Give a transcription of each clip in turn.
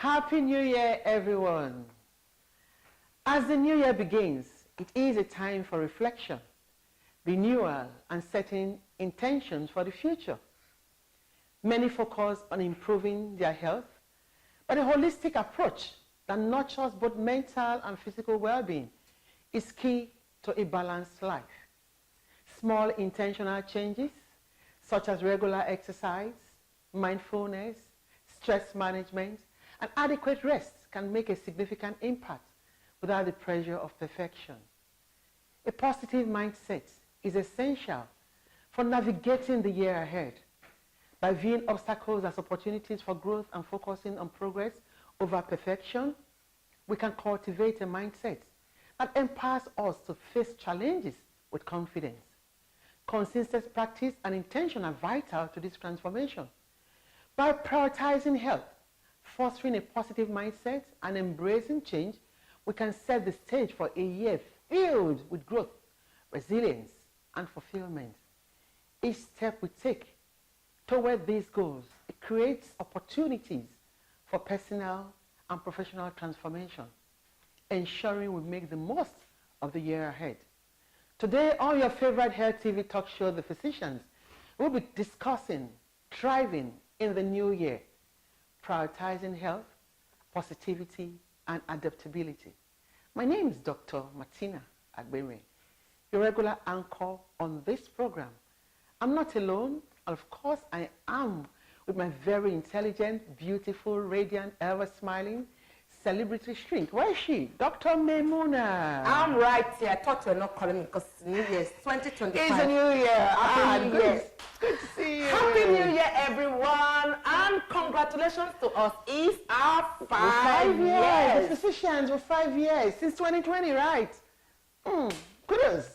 Happy New Year, everyone. As the new year begins, it is a time for reflection, renewal, and setting intentions for the future. Many focus on improving their health, but a holistic approach that nurtures both mental and physical well-being is key to a balanced life. Small intentional changes, such as regular exercise, mindfulness, stress management, and adequate rest can make a significant impact without the pressure of perfection. A positive mindset is essential for navigating the year ahead. By viewing obstacles as opportunities for growth and focusing on progress over perfection, we can cultivate a mindset that empowers us to face challenges with confidence. Consistent practice and intention are vital to this transformation. By prioritizing health, fostering a positive mindset, and embracing change, we can set the stage for a year filled with growth, resilience, and fulfillment. Each step we take toward these goals, it creates opportunities for personal and professional transformation, ensuring we make the most of the year ahead. Today, on your favorite health TV talk show, The Physicians, we'll be discussing thriving in the new year, prioritizing health, positivity, and adaptability. My name is Dr. MARTINA, AGBERIEN, your regular anchor on this program. I'm not alone, and of course I am with my very intelligent, beautiful, radiant, ever-smiling, celebrity shrink. Where is she? Dr. MAYMUNAH. I'm right here. I thought you were not calling me because New Year is 2025. It's a new year. Happy New Year. Good to see you. Happy New Year, everyone. And congratulations to us. It's our 5 years. The Physicians were 5 years. Since 2020, right? Kudos.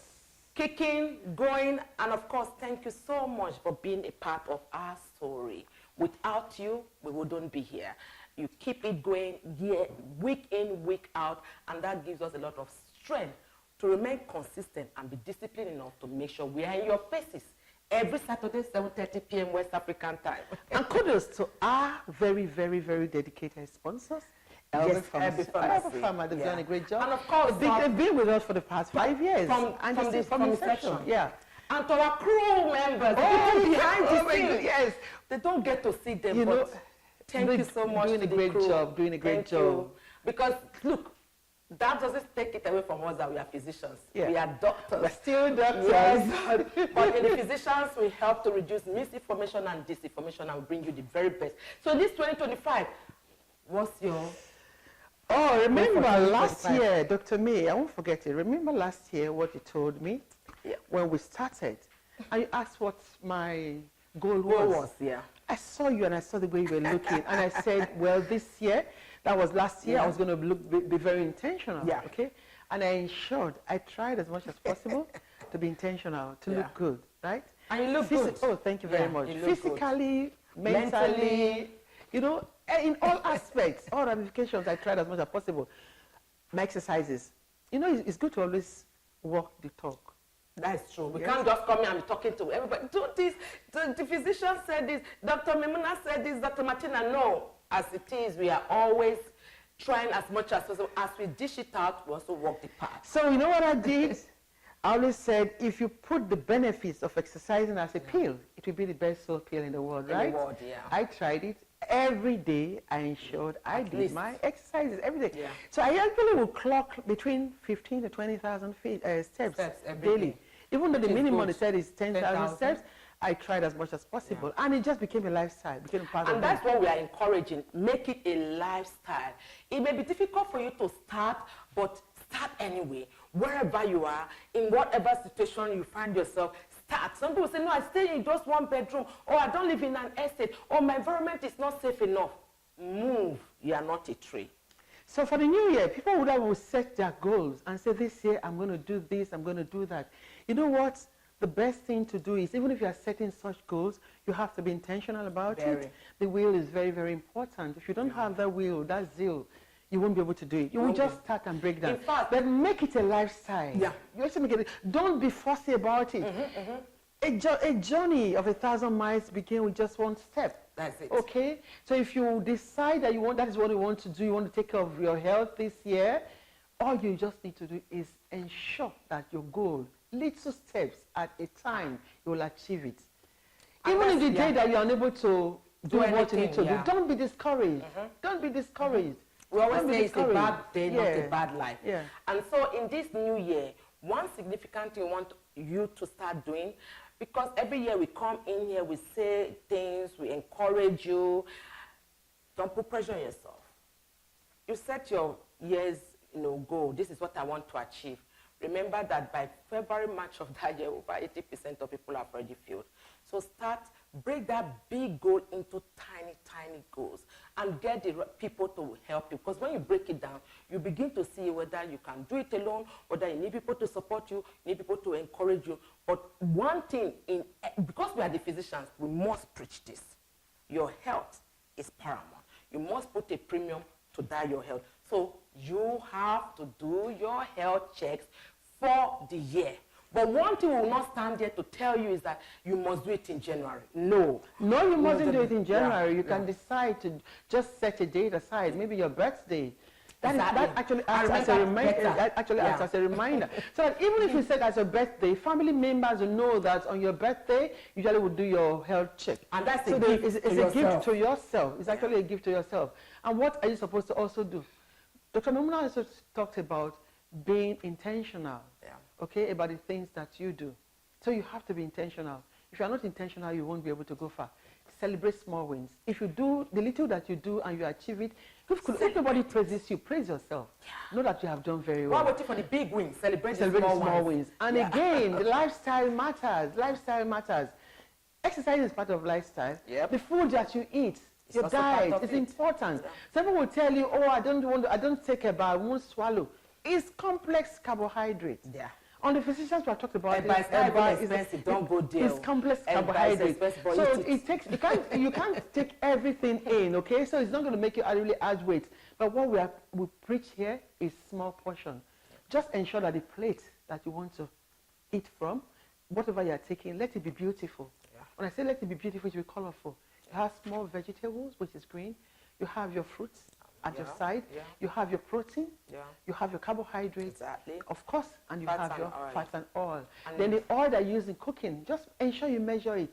Kicking, going, and of course, thank you so much for being a part of our story. Without you, we wouldn't be here. You keep it going year, week in, week out, and that gives us a lot of strength to remain consistent and be disciplined enough to make sure we are in your faces every Saturday, 7:30 p.m. West African time. And kudos to our very, very, very dedicated sponsors. Yes, Pharma, they've done a great job. And of course, they've been with us for the past 5 years. From inception. Yeah. And to our crew members, people behind the scenes. Yes. They don't get to see them, You know, thank you so much doing to a the great crew. job, doing a great Thank job. you. Because look, that doesn't take it away from us that we are physicians. Yeah. We are doctors. We're still doctors. Yes. But in the physicians, we help to reduce misinformation and disinformation and bring you the very best. So this 2025, what's your... Oh, remember last year, Dr. May, I won't forget it. Remember last year what you told me when we started? And you asked what my goal was. I saw you and I saw the way you were looking. And I said, well, this year, that was last year, I was going to be very intentional. Yeah. Okay? And I ensured, I tried as much as possible to be intentional, to look good, right? And you look good. Oh, thank you very much. Physically, good. mentally, you know, in all aspects, all ramifications, I tried as much as possible. My exercises. You know, it's good to always walk the talk. That's true. We can't just come here and be talking to everybody. Do this. The physician said this. Dr. MAYMUNAH said this. Dr. MARTINA. No. As it is, we are always trying as much as possible. As we dish it out, we also walk the path. So you know what I did? I always said, if you put the benefits of exercising as a pill, it will be the best soul pill in the world, right? In the world, yeah. I tried it. Every day, I ensured I did my exercises every day. Yeah. So I actually will clock between 15 to 20,000 steps daily. Day. Even though the minimum they good. said is 10,000 steps, I tried as much as possible. Yeah. And it just became a lifestyle, became part of And that's what we are encouraging. Make it a lifestyle. It may be difficult for you to start, but start anyway. Wherever you are, in whatever situation you find yourself, start. Some people say, no, I stay in just one bedroom, or I don't live in an estate, or my environment is not safe enough. Move. You are not a tree. So for the new year, people would have set their goals and say, this year I'm going to do this, I'm going to do that. You know what? The best thing to do is, even if you are setting such goals, you have to be intentional about it. The will is very, very important. If you don't have that will, that zeal, you won't be able to do it. You will just start and break down. In fact, but make it a lifestyle. Yeah. You also make it. Don't be fussy about it. A journey of 1,000 miles begins with just one step. That's it. Okay? So if you decide that that is what you want to do, you want to take care of your health this year, all you just need to do is ensure that your goal, little steps at a time, you will achieve it. And even if the day that you're unable to do what you need to do, don't be discouraged. Don't be discouraged. We always say it's a bad day, not a bad life. Yeah. And so in this new year, one significant thing we want you to start doing, because every year we come in here, we say things, we encourage you. Don't put pressure on yourself. You set your year's goal. This is what I want to achieve. Remember that by February, March of that year, over 80% of people have already failed. So break that big goal into tiny, tiny goals and get the people to help you. Because when you break it down, you begin to see whether you can do it alone, whether you need people to support you, you need people to encourage you. But one thing, because we are the physicians, we must preach this. Your health is paramount. You must put a premium to that your health. So you have to do your health checks for the year. But one thing we will not stand there to tell you is that you must do it in January. No. No, you mustn't do it in January. You can decide to just set a date aside, maybe your birthday. That actually acts as a reminder. That actually acts as a reminder. So that even if you set as a birthday, family members will know that on your birthday, you usually would do your health check. And that's a gift it's a gift to yourself. It's actually a gift to yourself. And what are you supposed to also do? Dr. MAYMUNAH also talked about being intentional, okay, about the things that you do. So you have to be intentional. If you are not intentional, you won't be able to go far. Celebrate small wins. If you do the little that you do and you achieve it, if nobody praises you, praise yourself. Know that you have done very well. While waiting for the big wins, celebrate the small wins. And again, the lifestyle matters. Lifestyle matters. Exercise is part of lifestyle. The food that you eat, your diet is important. Some people will tell you, oh, I don't take a bath, I won't swallow. It's complex carbohydrates. On the physicians we have talked about don't go there. It's complex carbohydrates. So you can't take everything in, okay? So it's not going to make you really add weight. But what we preach here is small portion. Just ensure that the plate that you want to eat from, whatever you are taking, let it be beautiful. When I say let it be beautiful, it will be colorful. You have small vegetables, which is green. You have your fruits at your side. You have your protein. You have your carbohydrates. Of course, and you have your fat and oil. And then the oil that you use in cooking, just ensure you measure it.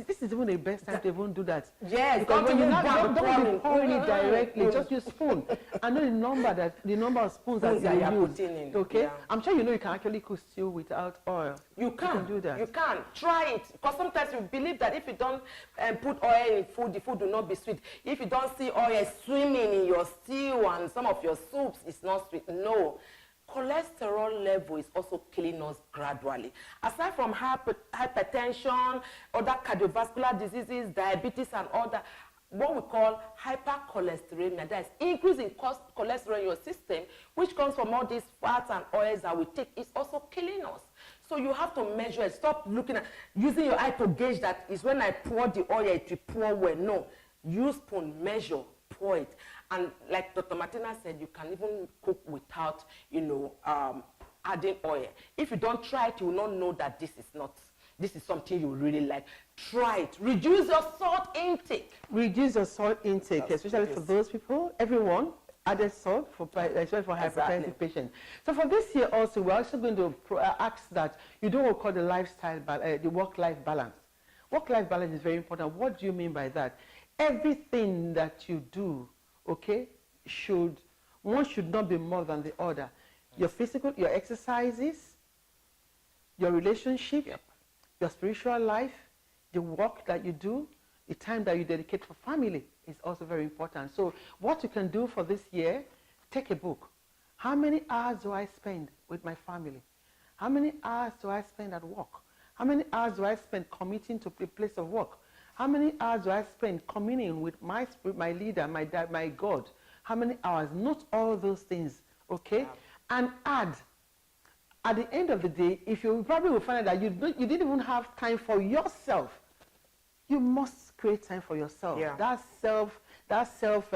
This is even the best time to even do that. Yes, because when don't be pouring it directly, just use spoon. I know the number of spoons that you use. Okay? I'm sure you know you can actually cook stew without oil. You can do that. You can. Try it. Because sometimes you believe that if you don't put oil in food, the food will not be sweet. If you don't see oil swimming in your stew and some of your soups, it's not sweet. No. Cholesterol level is also killing us gradually. Aside from hypertension, other cardiovascular diseases, diabetes, and other, what we call hypercholesterolemia, that is increase in cholesterol in your system, which comes from all these fats and oils that we take, is also killing us. So you have to measure it. Stop looking at using your eye to gauge that is when I pour the oil, it will pour well. No, use spoon, measure, pour it. And like Dr. Martina said, you can even cook without, adding oil. If you don't try it, you will not know that this is something you really like. Try it. Reduce your salt intake. Reduce your salt intake, especially for those people, everyone, added salt, especially for hypertensive patients. So for this year also, we're also going to ask that you do what we call the work-life balance. Work-life balance is very important. What do you mean by that? Everything that you do, okay, one should not be more than the other. Your physical, your exercises, your relationship, your spiritual life, the work that you do, the time that you dedicate for family is also very important. So what you can do for this year, take a book. How many hours do I spend with my family? How many hours do I spend at work? How many hours do I spend committing to a place of work? How many hours do I spend communing with my spirit, my leader, my dad, my God? How many hours? Not all those things, okay? And add, at the end of the day, if you probably will find out that you didn't even have time for yourself, you must create time for yourself. That self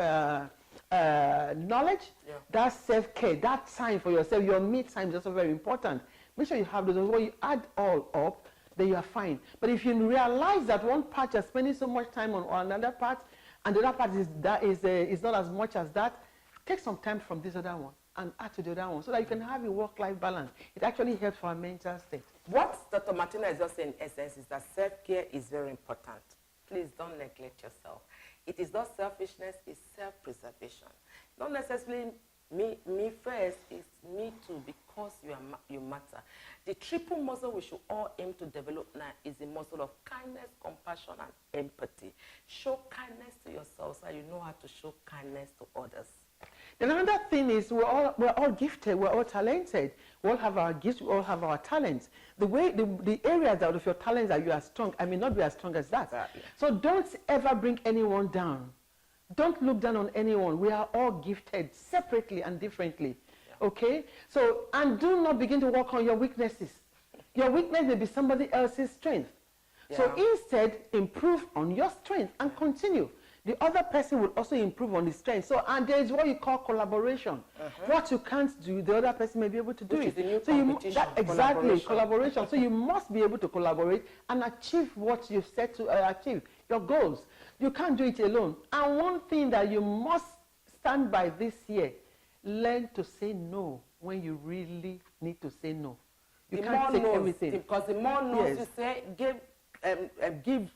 knowledge, that self-care, that time for yourself, your me time is also very important. Make sure you have those. When you add all up, then you are fine. But if you realize that one part you're spending so much time on or another part, and the other part is not as much as that, take some time from this other one and add to the other one so that you can have a work-life balance. It actually helps for our mental state. What Dr. Martina is just saying in essence is that self-care is very important. Please don't neglect yourself. It is not selfishness, it's self-preservation. Not necessarily me first, it's me too, because you matter. The triple muscle we should all aim to develop now is the muscle of kindness, compassion, and empathy. Show kindness to yourself so you know how to show kindness to others. Then another thing is we're all gifted, we're all talented. We all have our gifts, we all have our talents. The areas out of your talents that you are strong, I may not be as strong as that. Exactly. So don't ever bring anyone down. Don't look down on anyone. We are all gifted separately and differently. Yeah. Okay? So, and do not begin to work on your weaknesses. Your weakness may be somebody else's strength. Yeah. So instead, improve on your strength and continue. The other person will also improve on his strength. So, and there is what you call collaboration. What you can't do, the other person may be able to do it. So exactly, collaboration. So you must be able to collaborate and achieve what you've set to achieve, your goals. You can't do it alone. And one thing that you must stand by this year, learn to say no when you really need to say no. You can't take everything. Because the more no's you say, give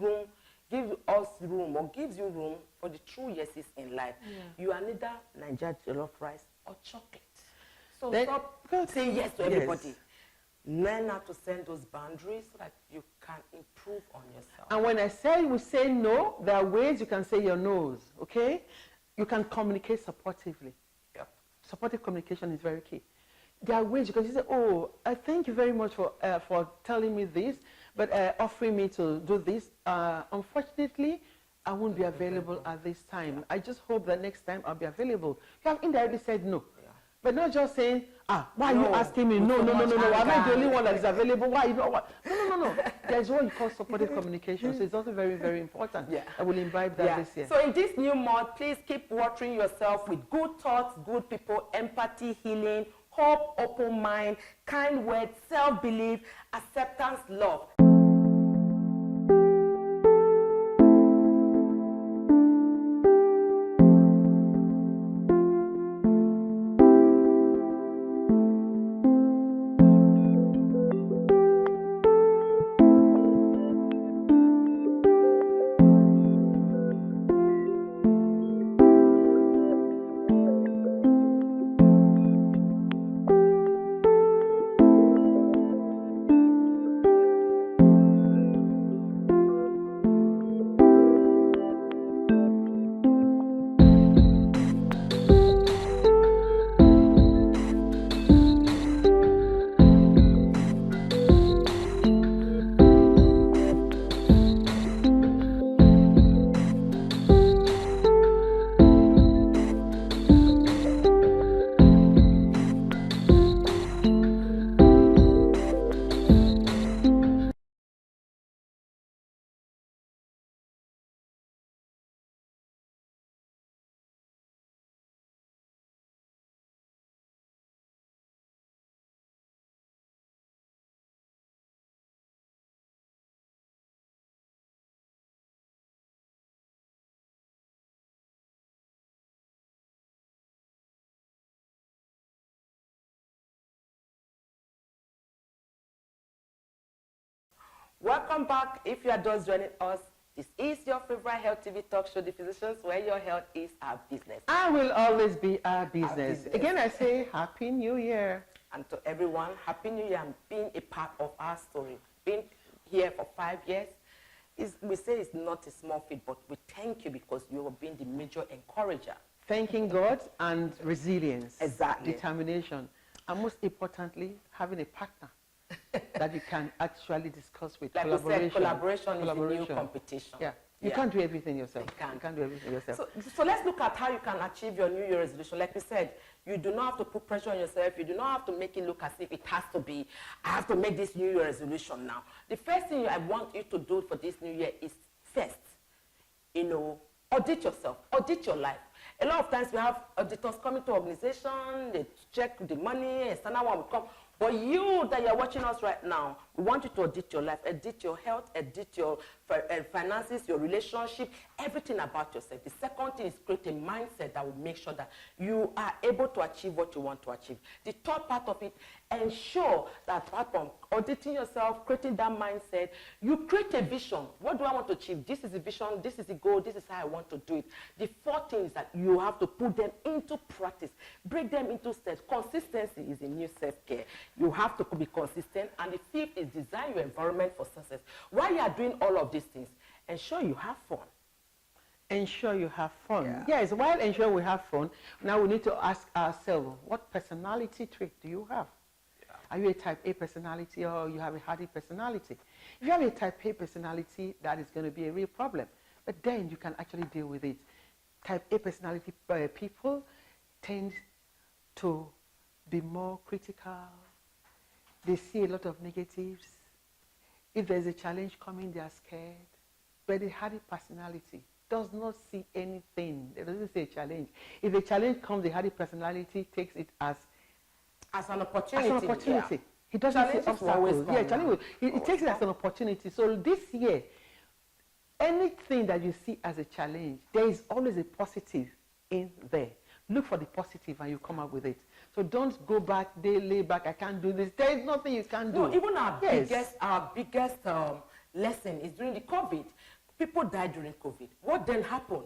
room. Give us room or gives you room for the true yeses in life. Yeah. You are neither Nigeria jollof rice or chocolate. So stop saying yes to everybody. Learn how to set those boundaries so that you can improve on yourself. And when I say we say no, there are ways you can say your no's, okay? You can communicate supportively. Yep. Supportive communication is very key. There are ways you can say, oh, I thank you very much for telling me this, but offering me to do this. Unfortunately, I won't be available at this time. I just hope that next time I'll be available. You have indirectly said no. But not just saying, why are you asking me? No. I'm not the only one that is available. Why? No. There's what you call supportive communication. So it's also very, very important. Yeah. I will imbibe that this year. So in this new month, please keep watering yourself with good thoughts, good people, empathy, healing, hope, open mind, kind words, self-belief, acceptance, love. Welcome back. If you are just joining us, this is your favorite Health TV talk show, The Physicians, where your health is our business. I will always be our business. Again, I say Happy New Year. And to everyone, Happy New Year and being a part of our story. Being here for 5 years, we say it's not a small feat, but we thank you because you have been the major encourager. Thanking God and resilience. Exactly. Determination. And most importantly, having a partner that you can actually discuss with. Like collaboration. We said, collaboration is the new competition. Yeah. You can't do everything yourself. You can't do everything yourself. So let's look at how you can achieve your New Year resolution. Like we said, you do not have to put pressure on yourself. You do not have to make it look as if it has to be, I have to make this New Year resolution now. The first thing I want you to do for this New Year is first, audit yourself, audit your life. A lot of times we have auditors coming to organization, they check the money, and standard one will come. But you that you're watching us right now, We want you to audit your life, audit your health, audit your finances, your relationship, everything about yourself. The second thing is create a mindset that will make sure that you are able to achieve what you want to achieve. The third part of it, ensure that apart from auditing yourself, creating that mindset, you create a vision. What do I want to achieve? This is the vision, this is the goal, this is how I want to do it. The fourth thing is that you have to put them into practice, break them into steps. Consistency is a new self-care. You have to be consistent. And the fifth is design your environment for success. While you are doing all of these things, ensure you have fun. Ensure you have fun. Yeah. Yes, while ensure we have fun, now we need to ask ourselves, what personality trait do you have? Yeah. Are you a type A personality or you have a hardy personality? If you have a type A personality, that is going to be a real problem. But then you can actually deal with it. Type A personality people tend to be more critical. They see a lot of negatives. If there's a challenge coming, they are scared. But the hardy personality does not see anything. It doesn't see a challenge. If a challenge comes, the hardy personality takes it as an opportunity. As an opportunity. Yeah. He doesn't see obstacles. Yeah, challenge. He takes it as an opportunity. So this year, anything that you see as a challenge, there is always a positive in there. Look for the positive and you come up with it. So don't go back, lay back, I can't do this. There is nothing you can't do. No, even our biggest lesson is during the COVID. People died during COVID. What then happened?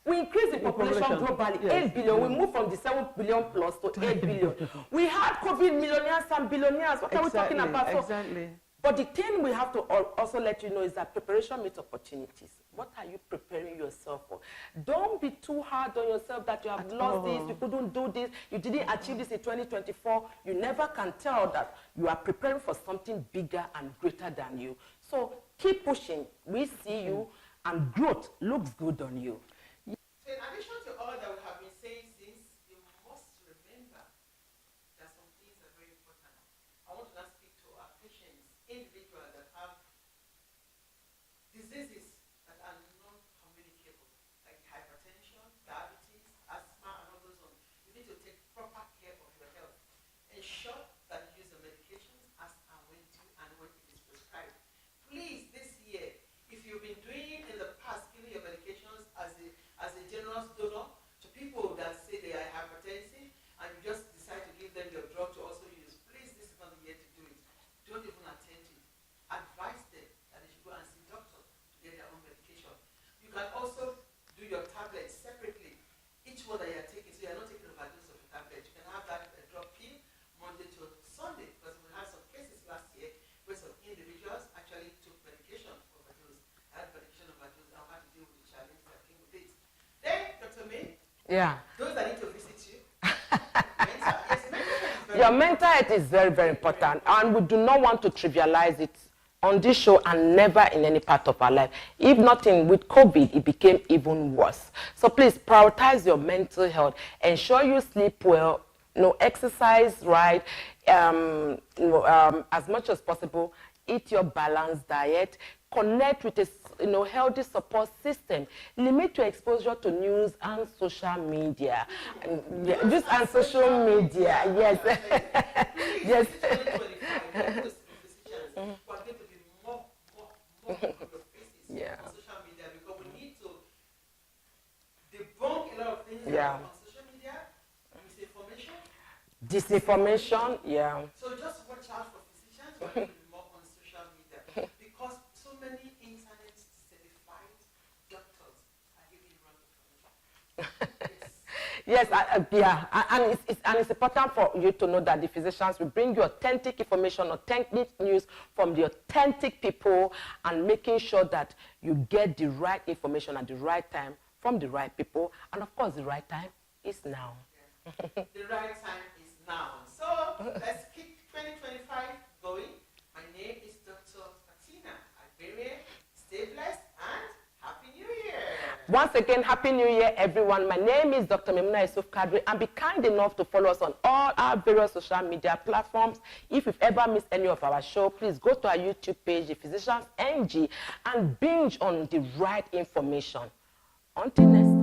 We increased the population globally, yes. 8 billion. We moved from the 7 billion plus to 8 billion. We had COVID millionaires and billionaires. What are we talking about? So, exactly. But the thing we have to also let you know is that preparation meets opportunities. What are you preparing yourself for? Don't be too hard on yourself that you have lost this, you couldn't do this, you didn't achieve this in 2024. You never can tell that you are preparing for something bigger and greater than you. So keep pushing. We see you, and growth looks good on you. So in addition to all that we have been saying since, you must remember that some things are very important. I want to now speak to our patients, individuals that have diseases that are non-communicable, like hypertension, diabetes, asthma, and all those ones. You need to take proper care of your health. Ensure that you use the medications as and when due and when it is prescribed. Please, this year, if you've been doing in the past, giving your medications as a generous donor to people that say they are hypertensive, and you just decide to give them your drug to also use, please, this is not the year to do it. Don't even attempt it. Advise them that they should go and see doctors to get their own medication. You can also do your tablets separately. Each one that you are taking, so you are not taking overdose of your tablet. You can have that drug pill Monday to Sunday, because we had some cases last year where some individuals actually took medication overdose. I had medication overdose, and I had to deal with the challenge that came with it. Then, Dr. May, those that need to visit you, your mental health is very, very important, and we do not want to trivialize it on this show and never in any part of our life. If nothing, with COVID, it became even worse. So please prioritize your mental health. Ensure you sleep well, exercise right, as much as possible. Eat your balanced diet. Connect with a healthy support system. Limit your exposure to news and social media. Just and social media, yes. Yes. Yeah. On social media, because we need to debunk a lot of things on social media, misinformation, disinformation, So just watch out for physicians who are going to be more on social media, because so many internet certified doctors are giving wrong information. Yes, and it's important for you to know that the physicians will bring you authentic information, authentic news from the authentic people, and making sure that you get the right information at the right time from the right people. And of course, the right time is now. Yeah. The right time is now. So let's keep 2025 going. My name is Dr. MARTINA. AGBERIEN. Stay blessed and Happy New Year. Once again, Happy New Year, everyone. My name is Dr. MAYMUNAH KADIRI, and be kind enough to follow us on all our various social media platforms. If you've ever missed any of our show, please go to our YouTube page, The Physicians NG, and binge on the right information. Until next time.